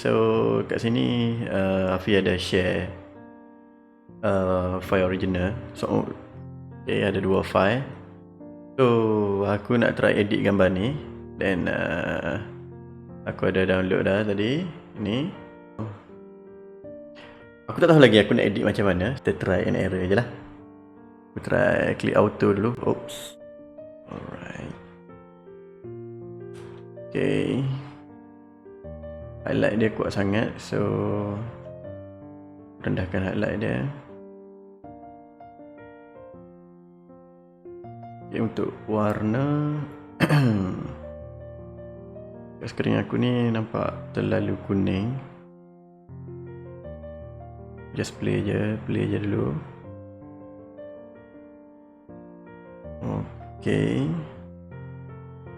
so kat sini Afee ada share file original. So okay, ada 2 file. So aku nak try edit gambar ni. Dan aku ada download dah tadi. Ni aku tak tahu lagi aku nak edit macam mana. Kita try and error je lah. Aku try klik auto dulu. Oops. Alright. Okay. Highlight dia kuat sangat, so rendahkan highlight dia. Okay, untuk warna skrin aku ni nampak terlalu kuning. Just play je dulu. Okay.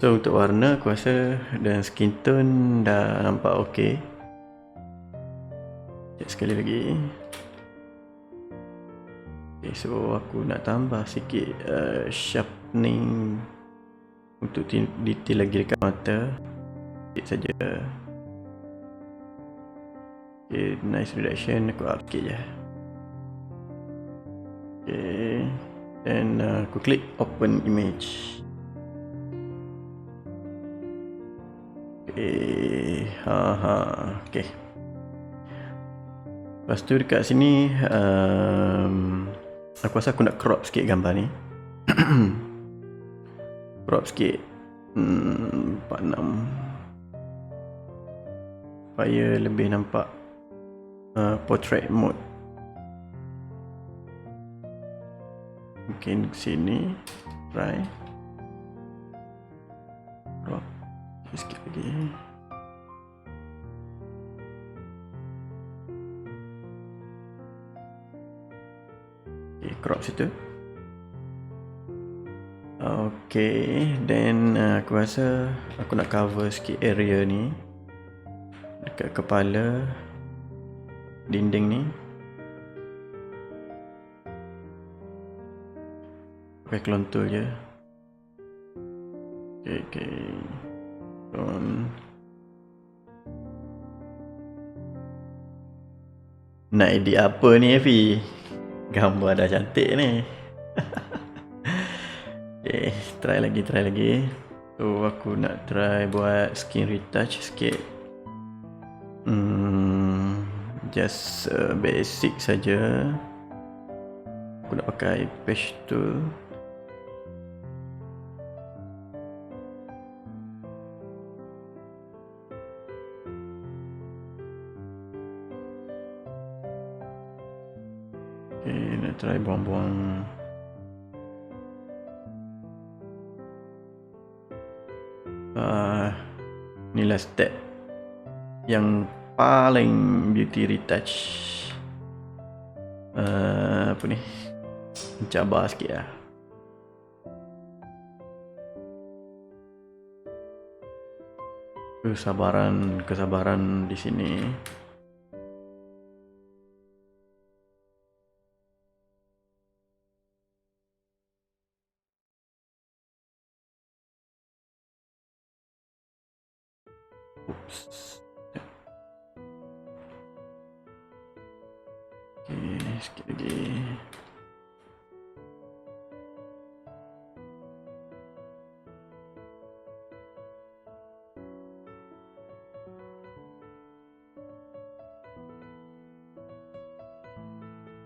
So untuk warna aku rasa dan skin tone dah nampak okey. Sekali lagi. Okay, so aku nak tambah sikit sharpening untuk detail lagi dekat mata. Sikit saja. Okay, nice reduction aku up sikit je. Okay, then aku klik open image. Okay. Lepas tu dekat sini aku rasa aku nak crop sikit gambar ni. Crop sikit 46 supaya lebih nampak portrait mode. Mungkin sini try crop sikit lagi. Okay, crop situ. Okay, then aku rasa aku nak cover sikit area ni dekat kepala dinding ni. Pakai contour je. Okay. Nak edit apa ni Afee? Gambar dah cantik ni. Okay, try lagi. So aku nak try buat skin retouch sikit. Just basic saja. Aku nak pakai patch tool. Okay, nak try buang-buang inilah step yang paling beauty retouch. Apa ni, mencabar sikit lah. Kesabaran di sini. Oops. Okay, sikit lagi.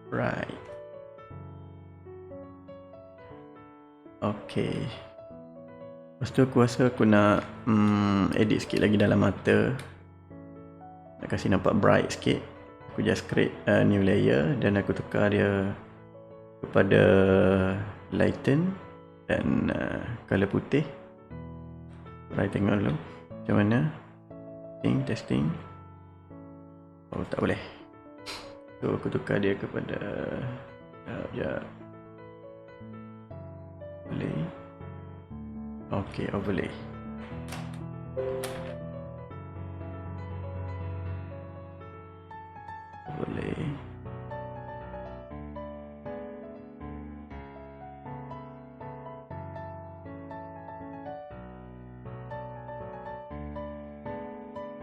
Right. Okay. Lepas tu aku rasa aku nak edit sikit lagi dalam mata. Nak kasih nampak bright sikit. Aku just create a new layer dan aku tukar dia kepada lighten dan color putih. Try tengok dulu macam mana. Testing. Oh, tak boleh. So aku tukar dia kepada sekejap. Boleh. Okay, overlay.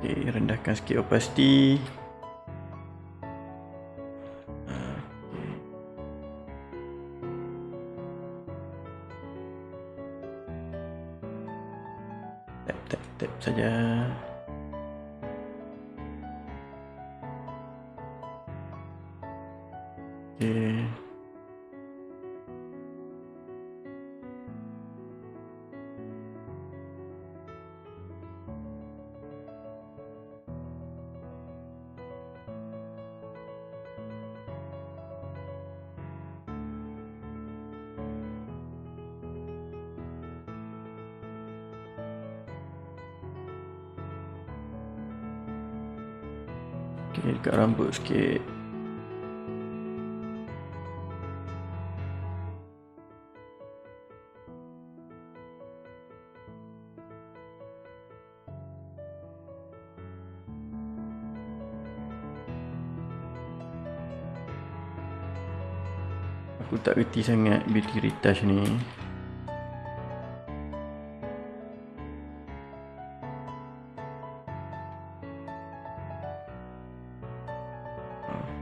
Okay, rendahkan sikit opacity. Tap saja. Okay. Okay, dekat rambut sikit. Aku tak reti sangat beauty retouch ni.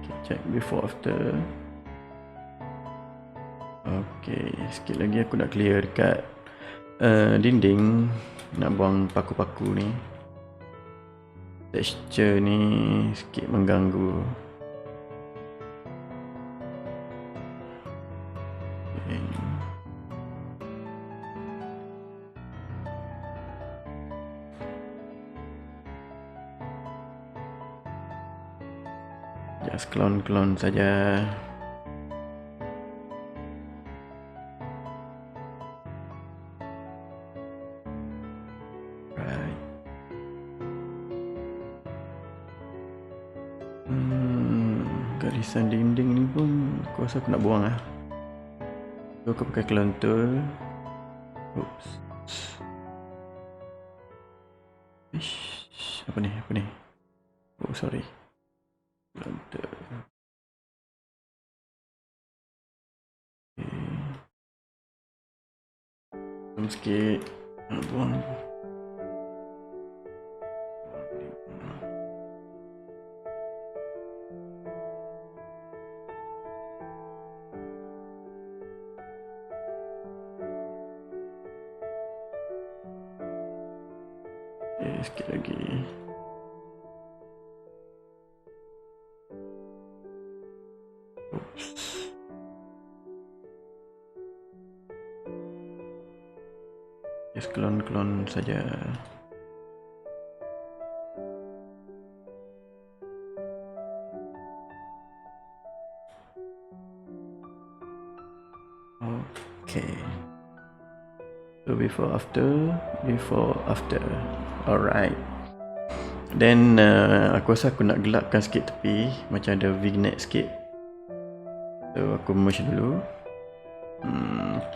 Okay, check before after. Okay, sikit lagi aku nak clear dekat dinding. Nak buang paku-paku ni. Texture ni sikit mengganggu. Just clone saja. Right. Garisan dinding ni pun aku rasa aku nak buang lah. So aku pakai clone tool. Oops. Ish, apa ni? Oh, sorry. Clone tool. Okay. Sikit. Nak buang. Sikit lagi. Oops. Just clone saja. Okay. So before after. Alright. Then aku rasa aku nak gelapkan sikit tepi, macam ada vignette sikit. So aku merge dulu.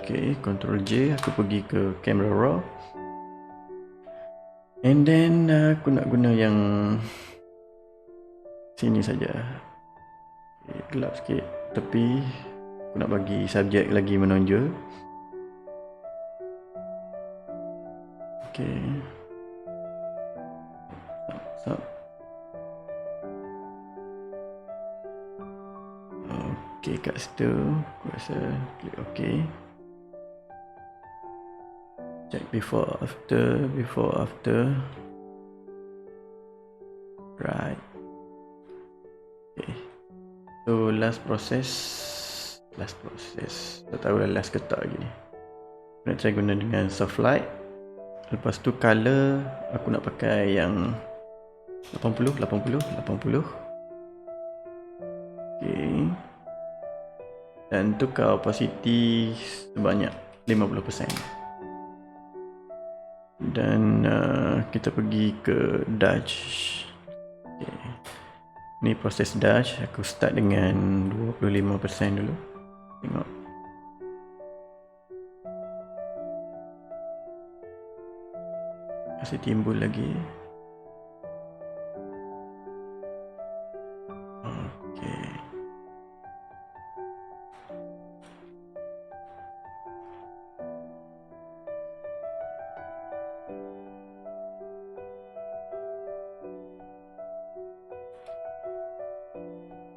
Okay, Ctrl J, aku pergi ke camera raw. And then aku nak guna yang sini saja. Okay, gelap sikit tepi. Aku nak bagi subjek lagi menonjol. Okay. Okay, kat situ aku rasa klik OK. Check before after. Right. Okay. So last process. Tak tahu lah last ke tak lagi. Nak try guna dengan soft light. Lepas tu color aku nak pakai yang 80. Okay. Dan tukar opacity sebanyak 50%. Dan kita pergi ke Dutch. Okay. Ni proses Dutch. Aku start dengan 25% dulu. Tengok. Masih timbul lagi. Okay.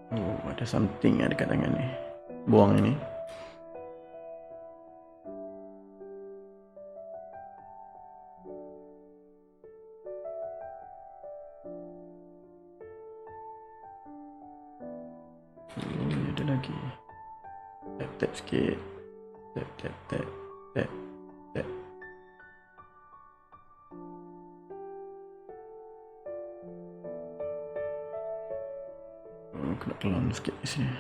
Oh, ada something dekat tangan ni. Buang ni. Ini ada lagi. Tap sikit. Tap. Kena kelam sikit di sini.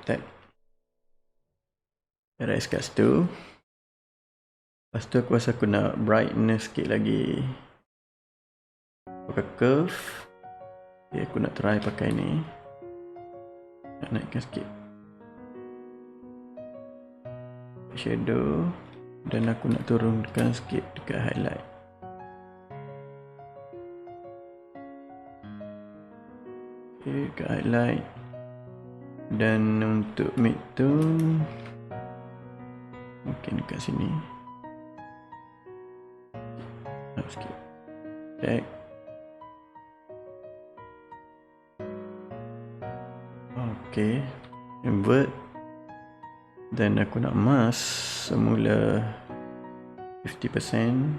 Tap. Erase kat situ. Lepas tu aku rasa aku nak brightness sikit lagi. Pakai curve. Okay, aku nak try pakai ni. Nak naikkan sikit shadow. Dan aku nak turunkan sikit dekat highlight. Okay, dekat highlight. Dan untuk midtone mungkin dekat sini. Sikit. Check. Okay, invert. Dan aku nak mask semula 50%.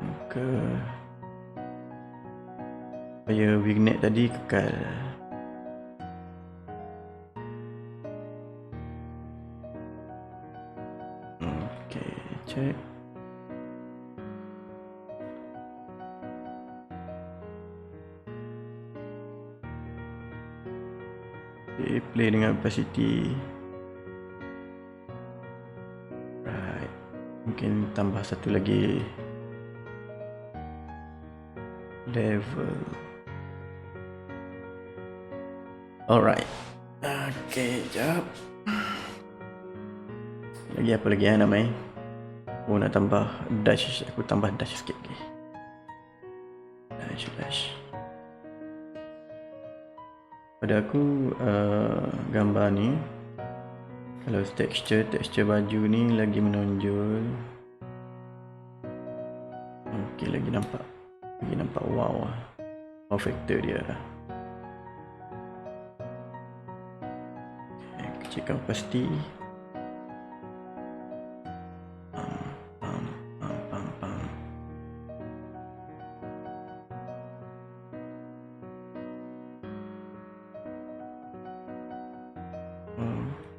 Muka supaya vignette tadi kekal. Okay, check. Okay, play dengan opacity. Right. Mungkin tambah satu lagi level. Alright. Okay, jap. Lagi apa lagi namanya? Oh, nak tambah dash. Aku tambah dash sikit lagi. Dash. Pada aku gambar ni, kalau texture baju ni lagi menonjol. Okay, lagi nampak wow factor dia. Okay, kecilkan opacity.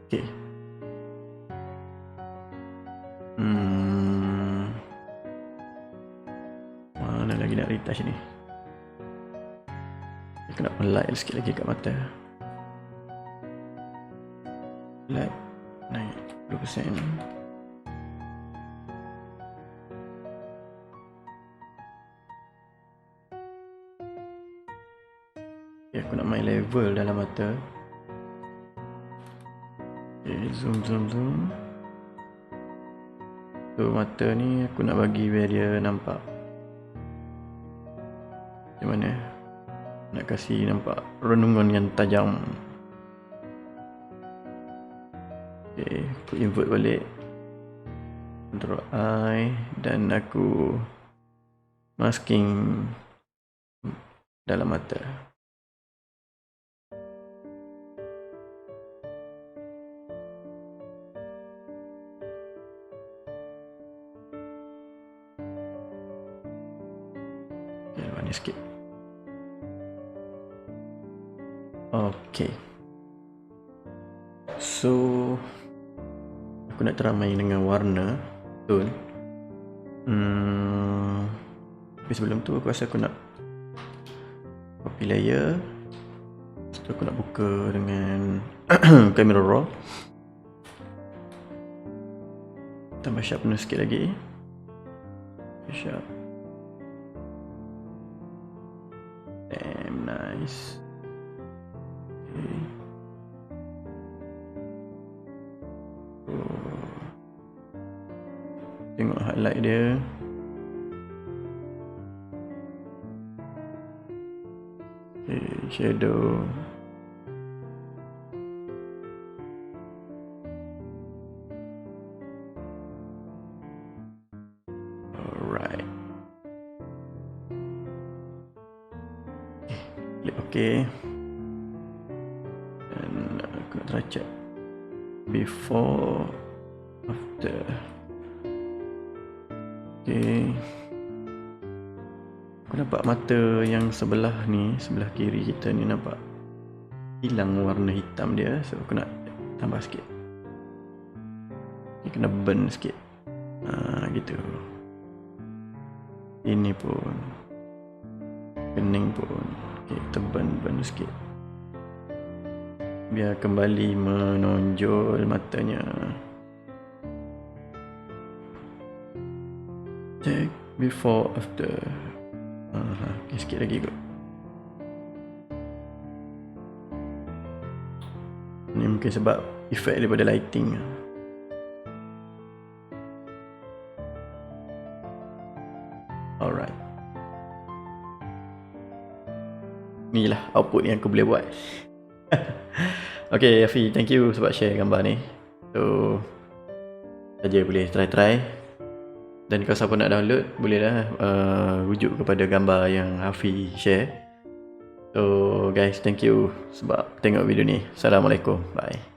Okay. Mana lagi nak retouch ni? Aku nak light sikit lagi kat mata. Light naik 20%. Okay, aku nak main level dalam mata. Okay, zoom. So mata ni aku nak bagi biar dia nampak macam mana. Nak kasih nampak renungan yang tajam. Okay, aku invert balik. Control I. Dan aku masking dalam mata. Okay, manis sikit. Okay. So aku nak try main dengan warna tone. Tapi sebelum tu aku rasa aku nak copy layer. Lepas tu aku nak buka dengan camera raw. Tambah sharpness sikit lagi. Sharp. Damn nice. Okay. Tengok highlight dia. Okay, shadow. Alright. Klik OK. Dan aku nak try check before, after. Okay. Aku nampak mata yang sebelah ni, sebelah kiri kita ni nampak hilang warna hitam dia. So aku nak tambah sikit. Ni kena burn sikit. Gitu. Ini pun, kening pun. Okay, kita burn sikit. Biar kembali menonjol matanya. Check before, after. Okay, sikit lagi kot. Ni mungkin sebab efek daripada lighting. Alright. Ni lah output yang aku boleh buat. Okay Hafee, thank you sebab share gambar ni. So saja boleh try. Dan kalau siapa nak download, bolehlah rujuk kepada gambar yang Hafee share. So guys, thank you sebab tengok video ni. Assalamualaikum. Bye.